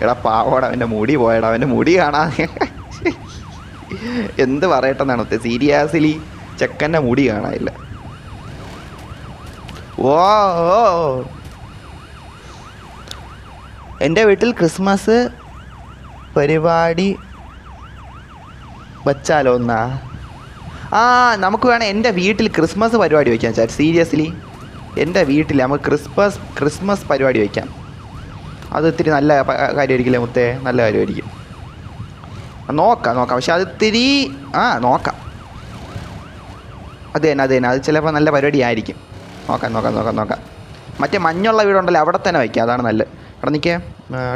എടാ പാവോടാ, അവൻ്റെ മുടി പോയടാ, അവൻ്റെ മുടി കാണാ. എന്ത് പറയട്ടെന്നാണ് സീരിയസ്ലി, ചെക്കൻ്റെ മുടി കാണാനില്ല. ഓ എൻ്റെ വീട്ടിൽ ക്രിസ്മസ് പരിപാടി വച്ചാലോ എന്നാ? ആ നമുക്ക് വേണം എൻ്റെ വീട്ടിൽ ക്രിസ്മസ് പരിപാടി വയ്ക്കാം ചാറ്റ്. സീരിയസ്ലി എൻ്റെ വീട്ടിൽ നമുക്ക് ക്രിസ്മസ് പരിപാടി വയ്ക്കാം. അത് ഇത്തിരി നല്ല കാര്യമായിരിക്കില്ലേ മുത്തേ? നല്ല കാര്യമായിരിക്കും. നോക്കാം പക്ഷെ അത് ഇത്തിരി നോക്കാം. അത് തന്നെ അത് ചിലപ്പോൾ നല്ല പരിപാടി ആയിരിക്കും. നോക്കാം. മറ്റേ മഞ്ഞുള്ള വീടുണ്ടല്ലോ അവിടെ തന്നെ വയ്ക്കാം, അതാണ് നല്ലത്. അവിടെ നിൽക്കേ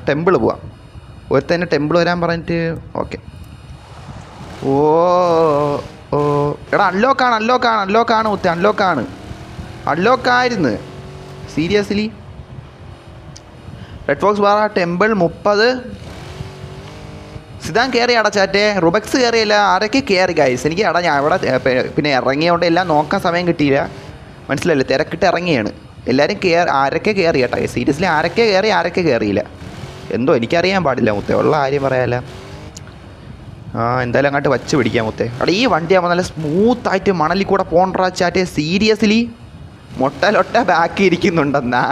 ടെമ്പിൾ പോവാം. ഒരുത്തന്നെ ടെമ്പിൾ വരാൻ പറഞ്ഞിട്ട്. ഓക്കെ. ഓ എടാ അൺലോക്കാണ് മുത്തേ, അൺലോക്കായിരുന്നു. Seriously red fox bar temple 30. സിതാൻ കയറി അടച്ചാറ്റേ, റുബക്സ് കയറിയല്ല, ആരൊക്കെ കയറി ഗൈസ്. എനിക്ക് ഞാൻ ഇവിടെ പിന്നെ ഇറങ്ങിയതുകൊണ്ട് എല്ലാം നോക്കാൻ സമയം കിട്ടിയില്ല, മനസ്സിലല്ലേ, തിരക്കിട്ട് ഇറങ്ങിയാണ്. എല്ലാവരും ആരൊക്കെ കയറി കേട്ടോ. സീരിയസ്ലി ആരൊക്കെ കയറിയില്ല എന്തോ എനിക്കറിയാൻ പാടില്ല മുത്തേ, ഉള്ള കാര്യം പറയാമല്ല. എന്തായാലും അങ്ങോട്ട് വച്ച് പിടിക്കാം മുത്തേ. അവിടെ ഈ വണ്ടി ആകുമ്പോൾ നല്ല സ്മൂത്തായിട്ട് മണലിൽ കൂടെ പോണ്ടാ ചാറ്റേ. സീരിയസ്ലി മൊട്ടലൊട്ട ബാക്കി ഇരിക്കുന്നുണ്ടെന്നാ.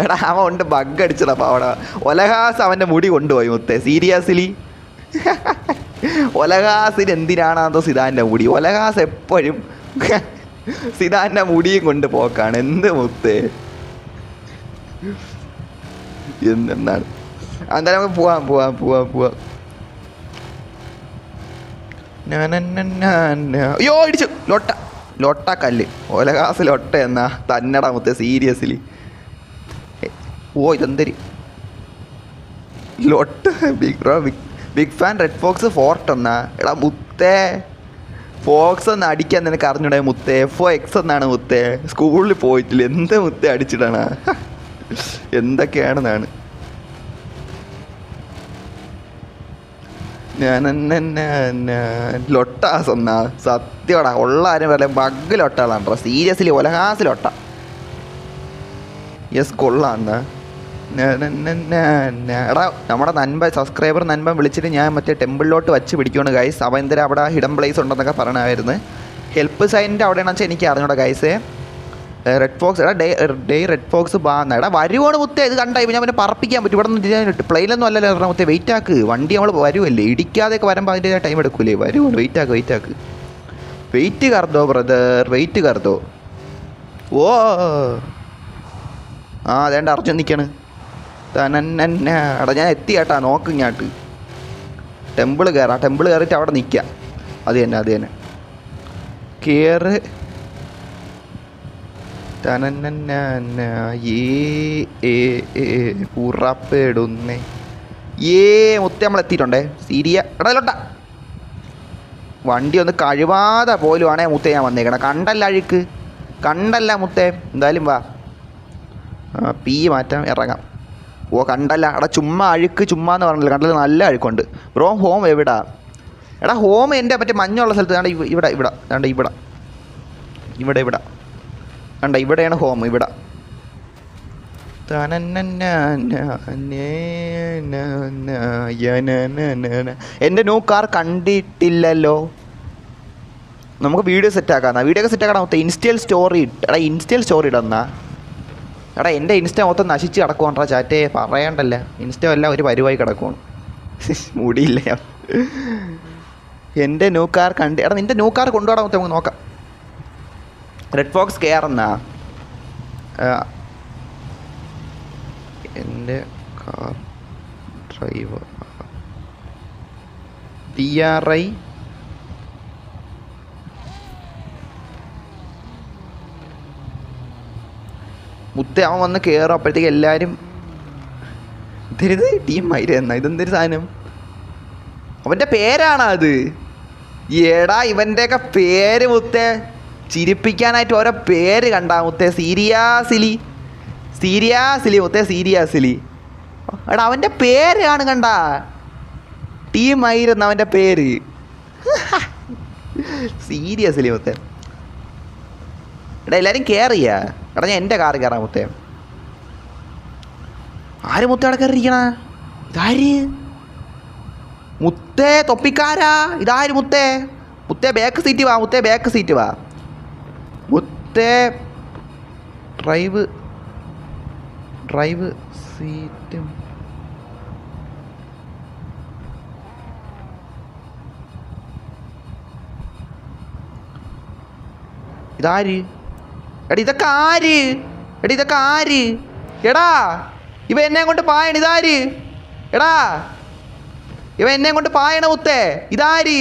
എടാ അവൻ ഉണ്ട് ബഗ് അടിച്ചടപ്പാ അവിടെ. ഒലഹാസ് അവൻ്റെ മുടി കൊണ്ടുപോയി മുത്തേ. സീരിയസ്ലി ഒലഹാസിന് എന്തിനാണെന്നോ സിതാൻ്റെ മുടി. ഒലഹാസ് എപ്പോഴും സിതാൻ്റെ മുടിയും കൊണ്ട് പോക്കാണ്. എന്ത് മുത്തേ എന്താണ്? എന്തായാലും നമുക്ക് പോവാം. അയ്യോ ഇടിച്ചു. ലൊട്ട കല്ല്. ഒലകാസ് ലൊട്ട എന്നാ തന്നടാ മുത്തേ. സീരിയസ്ലി ഇതെന്തരി ലൊട്ട. Big fan red fox fort എന്നാ. എടാ മുത്തേ ഫോക്സ് ഒന്ന് അടിക്കാൻ നിനക്ക് അറിഞ്ഞൂടെ മുത്തേ? FOX എന്നാണ് മുത്തേ. സ്കൂളിൽ പോയിട്ടില്ല. എന്ത് മുത്തേ അടിച്ചിട്ടാണ്? എന്തൊക്കെയാണെന്നാണ് ലൊട്ടാസ് എന്നാ. സത്യമാടാ, ഉള്ള ആരും പറയാം ബഗ് ലൊട്ടാളാണ്. സീരിയസ്ലി ഒലഹാസ് ലൊട്ട. യെസ് കൊള്ളാന്നാ. എടാ നമ്മുടെ സബ്സ്ക്രൈബർ നൻപൻ വിളിച്ചിട്ട് ഞാൻ മറ്റേ ടെമ്പിളിലോട്ട് വച്ച് പിടിക്കുകയാണ് ഗൈസ്. അവൻ എന്തിനാ അവിടെ ഹിഡൻ പ്ലേസ് ഉണ്ടെന്നൊക്കെ പറയണമായിരുന്നു. ഹെൽപ്പ് സൈനിൻ്റെ അവിടെയാണെന്ന് വെച്ചാൽ എനിക്ക് അറിഞ്ഞൂടാ ഗൈസേ. റെഡ് ഫോക്സ് എടാ റെഡ് ഫോക്സ് ബാന്ന. എടാ വരുവാണ് മുത്തേ. ഇത് കണ്ടായി ഞാൻ പിന്നെ പറപ്പിക്കാൻ പറ്റും. ഇവിടെ നിന്ന് പ്ലെയിനൊന്നും അല്ലല്ലോ പറഞ്ഞാൽ മുത്തേ. വെയിറ്റ് ആക്ക്, വണ്ടി നമ്മൾ വരുമല്ലേ, ഇടിക്കാതെയൊക്കെ വരുമ്പോൾ അതിൻ്റെ ടൈം എടുക്കൂലേ. വരുവാണ്, വെയിറ്റ് ആക്ക്. വെയിറ്റ് കർദോ ബ്രദർ, വെയിറ്റ് കർദോ. ഓ അതേണ്ട അർജുൻ നിൽക്കാണ്. എടാ ഞാൻ എത്തി കേട്ടാ, നോക്ക് ഇങ്ങോട്ട്. ടെമ്പിൾ കയറിയിട്ട് അവിടെ നിൽക്കാം. അത് തന്നെ കയറ്. ഉറപ്പെടുന്നേ. മുത്തേ നമ്മൾ എത്തിയിട്ടുണ്ടേ. എടാ ലോട്ട വണ്ടി ഒന്ന് കഴുവാതെ പോലുമാണേ മുത്തേ ഞാൻ വന്നേക്കണം. കണ്ടല്ല മുത്തേ. എന്തായാലും വാ, പീ മാറ്റാൻ ഇറങ്ങാം. കണ്ടല്ല. എടാ ചുമ്മാ എന്ന് പറഞ്ഞില്ല, കണ്ടല്ല നല്ല അഴുക്കുണ്ട്. ബ്രോ ഹോം എവിടാ? എടാ ഹോം എൻ്റെ മറ്റേ മഞ്ഞുള്ള സ്ഥലത്ത് ഇവിടെ കണ്ട ഇവിടെയാണ് ഹോം. ഇവിടെ എൻ്റെ ന്യൂ കാർ കണ്ടിട്ടില്ലല്ലോ. നമുക്ക് വീഡിയോ സെറ്റാക്കാം. വീഡിയോ ഒക്കെ സെറ്റാക്കണം മൊത്തം. ഇൻസ്റ്റയിൽ സ്റ്റോറി ഇടന്നാ. എടാ എൻ്റെ ഇൻസ്റ്റ മൊത്തം നശിച്ച് കിടക്കുവാണ്ടാ ചാറ്റേ, പറയണ്ടല്ല. ഇൻസ്റ്റ എല്ലാം ഒരു പരിവായി കിടക്കുവാണ്. മുടിയില്ല. എൻ്റെ ന്യൂ കാർ എടാ നിൻ്റെ ന്യൂ കാർ കൊണ്ടുപോകാൻ മൊത്തം നമുക്ക് നോക്കാം. റെഡ് ഫോക്സ് കെയർ എന്നാ. എൻ്റെ കാർ ഡ്രൈവർ TRI മുത്തേ അവൻ വന്ന് കയറും. അപ്പോഴത്തേക്ക് എല്ലാവരും ഇതരുത് ടീം മൈരെന്നാ ഇതെന്തൊരു സാധനം. അവൻ്റെ പേരാണ് അത്. എടാ ഇവൻ്റെയൊക്കെ പേര് മുത്തേ ചിരിപ്പിക്കാനായിട്ട് ഓരോ പേര് കണ്ടാ മുത്തേ. സീരിയാസിലി മുത്തേ സീരിയാസിലി. എടാ അവൻ്റെ പേരാണ് കണ്ടാ ടീം മൈരെന്ന് അവൻ്റെ പേര്. സീരിയസ്ലി മുത്തേ. എടാ എല്ലാവരും കയറിയാ. എടാ ഞാൻ എൻ്റെ കാറ് കയറാം മുത്തേ. ആര് മുത്തേ അവിടെ കയറിയിരിക്കണ? ഇതാര് മുത്തേ? തൊപ്പിക്കാരാ ഇതാര് മുത്തേ? മുത്തേ ബാക്ക് സീറ്റ് വാ മുത്തേ, ബാക്ക് സീറ്റ് വാ മുത്തേ. ഡ്രൈവ് സീറ്റും ഇതാര്? എടാ ഇതൊക്കെ ആര്? എടാ ഇവ എന്നെ കൊണ്ട് പായണ ഇതാര്? എടാ ഇവ എന്നെ കൊണ്ട് പായണ മുത്തേ ഇതാര്?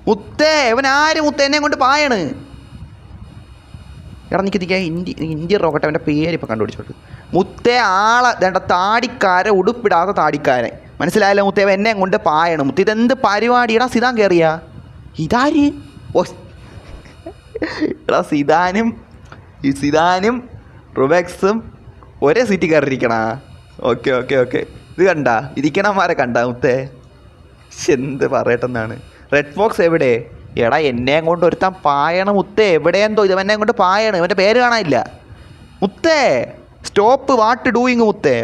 മുത്തേ ഇവൻ ആര് മുത്തേ എന്നെ കൊണ്ട് പായണ്? എടാ നിൽക്കാൻ ഇന്ത്യ റോക്കട്ടെ. അവൻ്റെ പേര് ഇപ്പം കണ്ടുപിടിച്ചോട്ട്. മുത്തേ ആളെ വേണ്ട താടിക്കാരെ, ഉടുപ്പിടാത്ത താടിക്കാരെ. മനസ്സിലായല്ലോ മുത്തേ? എന്നെ കൊണ്ട് പായണം മുത്തേ. ഇതെന്ത് പരിപാടിയടാ? സിതാൻ കയറിയാ? ഇതാര്? ഓ എടാ സിതാനും റുബെക്സും ഒരേ സീറ്റ് കയറിയിരിക്കണ. ഓക്കെ. ഇത് കണ്ടാ ഇരിക്കണമാരെ കണ്ടാ മുത്തേ? എന്ത് പറയട്ടെന്നാണ്. റെഡ് ഫോക്സ് എവിടെ? എടാ എന്നെ കൊണ്ട് ഒരുത്താൻ പായണം മുത്തേ. എവിടെയെന്തോ ഇത് എന്നെ കൊണ്ട് പായണം. ഇവൻ്റെ പേര് കാണാനില്ല മുത്തേ. സ്റ്റോപ്പ് വാട്ട് ഡൂയിങ് മുത്തേ.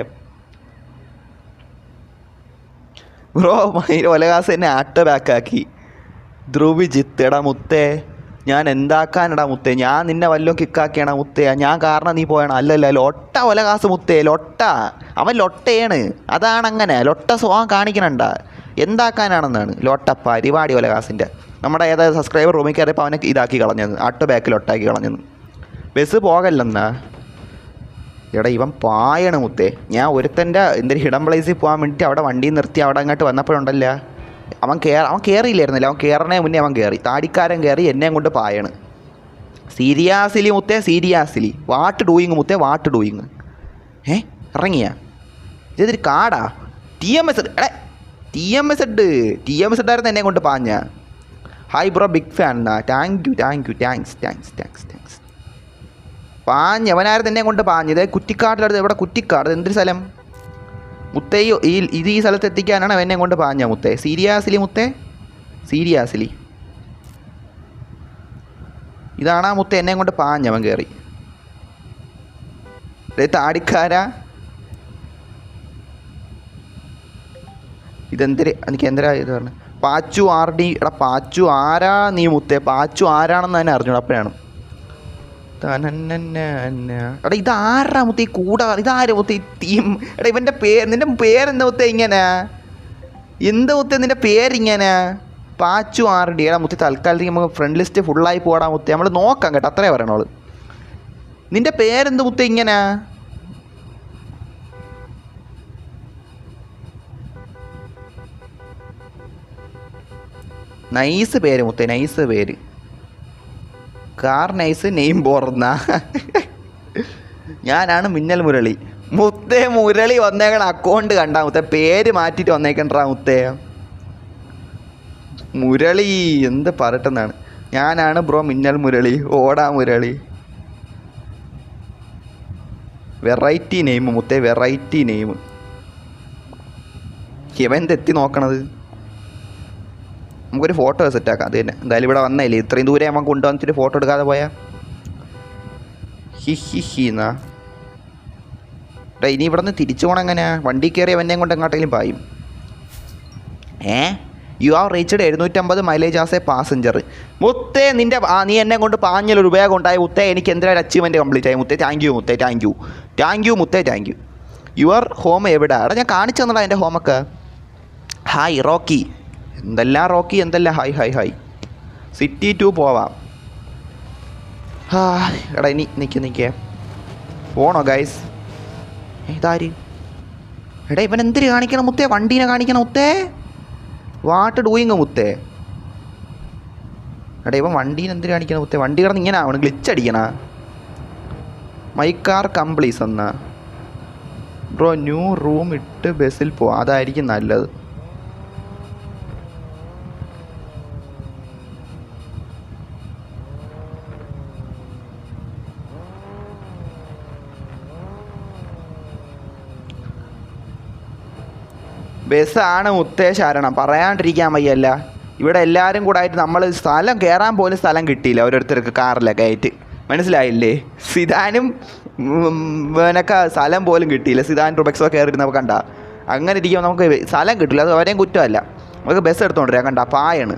ബ്രോ മൈര ഒലകാസ് എന്നെ ആട്ട ബാക്കാക്കി. ധ്രുവിജിത്ത് എടാ മുത്തേ ഞാൻ എന്താക്കാനടാ മുത്തേ? ഞാൻ നിന്നെ വല്ലതും കിക്കാക്കിയണ മുത്തേ? ഞാൻ കാരണം നീ പോയണം? അല്ലല്ല ലൊട്ട ഒലകാസ് മുത്തേ. ലൊട്ട അവൻ ലൊട്ടയാണ്. അതാണ് അങ്ങനെ ലൊട്ട സ്വഭാവം കാണിക്കണണ്ട. എന്താക്കാനാണെന്നാണ് ലൊട്ട പരിപാടി ഒലകാസിൻ്റെ. നമ്മുടെ ഏതായത് സബ്സ്ക്രൈബർ റൂമിൽ കയറിയപ്പോൾ അവനെ ഇതാക്കി കളഞ്ഞത്. ആട്ടോ ബാക്കിൽ ഒട്ടാക്കി കളഞ്ഞത്. ബസ് പോകല്ലെന്നാ. എടാ ഇവൻ പായണ് മുത്തേ. ഞാൻ ഒരുത്തൻ്റെ എന്തൊരു ഹിഡൻ പ്ലേസിൽ പോകാൻ വേണ്ടിയിട്ട് അവിടെ വണ്ടി നിർത്തി അവിടെ അങ്ങോട്ട് വന്നപ്പോഴുണ്ടല്ല അവൻ കയറിയില്ലായിരുന്നില്ല. അവൻ കയറണേ മുന്നേ അവൻ കയറി. താടിക്കാരൻ കയറി എന്നെ കൊണ്ട് പായണ്. സീരിയാസിലി മുത്തേ സീരിയാസിലി. വാട്ട് ഡൂയിങ് മുത്തേ വാട്ട് ഡൂയിങ്. ഇറങ്ങിയാ ഇതൊരു കാടാ? TMS എടേ TMS ആയിരുന്നു എന്നെ കൊണ്ട് പാഞ്ഞ. ഹായ് ബ്രോ ബിഗ് ഫാൻ എന്നാ. Thank you thanks. അവനായിരുന്നു എന്നെ കൊണ്ട് പാഞ്ഞത്. കുറ്റിക്കാട്ടിലടുത്ത്. എവിടെ കുറ്റിക്കാട്? എന്തൊരു സ്ഥലം മുത്തേ? ഈ സ്ഥലത്ത് എത്തിക്കാനാണ് അവൻ എന്നെ കൊണ്ട് പാഞ്ഞ മുത്തേ. സീരിയാസിലി മുത്തേ സീരിയാസിലി. ഇതാണാ മുത്തേ എന്നെ കൊണ്ട് പാഞ്ഞവൻ കയറി. താടിക്കാരാ ഇതെന്തൊരു എനിക്ക് എന്തരാ ഇത് പറഞ്ഞു. പാച്ചു RD. എടാ പാച്ചു ആരാ നീ മുത്തേ? പാച്ചു ആരാണെന്ന് തന്നെ അറിഞ്ഞോളൂ. അപ്പോഴാണ് എടാ ഇതാരാ മുത്തേ ഈ കൂടെ? ഇതാര് മുത്തേ ഈ ടീം? എടാ ഇവൻ്റെ നിൻ്റെ പേരെന്താ മുത്തേ ഇങ്ങനെ? എന്ത് മുത്തേ നിൻ്റെ പേരിങ്ങനെ? പാച്ചു RD. എടാ മുത്തേ തൽക്കാലത്തേക്ക് നമുക്ക് ഫ്രണ്ട് ലിസ്റ്റ് ഫുള്ളായി പോടാ മുത്തേ. നമ്മൾ നോക്കാം കേട്ടോ. അത്രേ പറയണോള്. നിൻ്റെ പേരെന്ത് മുത്തേ ഇങ്ങനെ? നൈസ് പേര് മുത്തേ നൈസ് പേര്. കാർ നൈസ് നെയിം ബോർന്ന. ഞാനാണ് മിന്നൽ മുരളി മുത്തേ. മുരളി വന്നേക്കണ അക്കൗണ്ട് കണ്ടാ മുത്തേ? പേര് മാറ്റിയിട്ട് വന്നേക്കണ്ടാ മുത്തേ. മുരളി എന്ത് പറട്ടെന്നാണ്. ഞാനാണ് ബ്രോ മിന്നൽ മുരളി. ഓടാ മുരളി. വെറൈറ്റി നെയിം മുത്തേ വെറൈറ്റി നെയിം. ഇവൻ എത്തി നോക്കണത്. നമുക്കൊരു ഫോട്ടോ സെറ്റാക്കാം. അത് തന്നെ എന്തായാലും ഇവിടെ വന്നല്ലേ. ഇത്രയും ദൂരെ നമുക്ക് കൊണ്ടുവന്നിട്ട് ഫോട്ടോ എടുക്കാതെ പോയാൽ എന്നാ. ഇനി ഇവിടെ നിന്ന് തിരിച്ചു പോകണം എങ്ങനെയാ? വണ്ടി കയറി അവനെയും കൊണ്ട് എങ്ങോട്ടെങ്കിലും പായും. You are reached 750 mileage as a passenger. മുത്തേ നിൻ്റെ നീ എന്നെ കൊണ്ട് പാഞ്ഞൊരു ഉപയോഗം ഉണ്ടായി മുത്തേ. എനിക്ക് എന്തെങ്കിലും അച്ചീവ്മെൻറ്റ് കംപ്ലീറ്റ് ആയി മുത്തേ. താങ്ക് യു മുത്തേ. താങ്ക് യു മുത്തേ. യുവർ ഹോം എവിടെ? എടാ ഞാൻ കാണിച്ചു തന്നടാ എൻ്റെ ഹോമൊക്കെ. Hi Rocky. എന്തെല്ലാം റോക്കി, എന്തെല്ലാം ഹായ് ഹായ് ഹായ്. സിറ്റി 2 പോവാം. എടാ ഇനി നിൽക്കേ പോണോ ഗൈസ്? ഇതാര്? എടാ ഇവൻ എന്തിന് കാണിക്കണം മുത്തേ? വണ്ടീനെ കാണിക്കണം മുത്തേ. വാട്ട് ഡൂയിങ് മുത്തേ? എടാ ഇവൻ വണ്ടീനെ എന്തിന് കാണിക്കണം മുത്തേ? വണ്ടി കിടന്ന് ഇങ്ങനെ ആവണം, ഗ്ലിച്ച് അടിക്കണ. മൈ കാർ കംപ്ലീസ് എന്നാ ബ്രോ. ന്യൂ റൂം ഇട്ട് ബസ്സിൽ പോവാം, അതായിരിക്കും നല്ലത്. ബസ്സാണ് മുത്തേ ശരണം, പറയാണ്ടിരിക്കാൻ വയ്യല്ല. ഇവിടെ എല്ലാവരും കൂടെ ആയിട്ട് നമ്മൾ സ്ഥലം കയറാൻ പോലും സ്ഥലം കിട്ടിയില്ല ഓരോരുത്തർക്ക് കാറിലൊക്കെ ആയിട്ട്, മനസ്സിലായില്ലേ? സിദാനും ഇവനൊക്കെ സ്ഥലം പോലും കിട്ടിയില്ല. സിദാൻ റുബക്സോ കയറിയിരുന്നപ്പോൾ കണ്ട അങ്ങനെ ഇരിക്കുമ്പോൾ നമുക്ക് സ്ഥലം കിട്ടില്ല. അത് അവരെയും കുറ്റമല്ല, നമുക്ക് ബസ് എടുത്തുകൊണ്ടിരിക്കാം. കണ്ട പായാണ്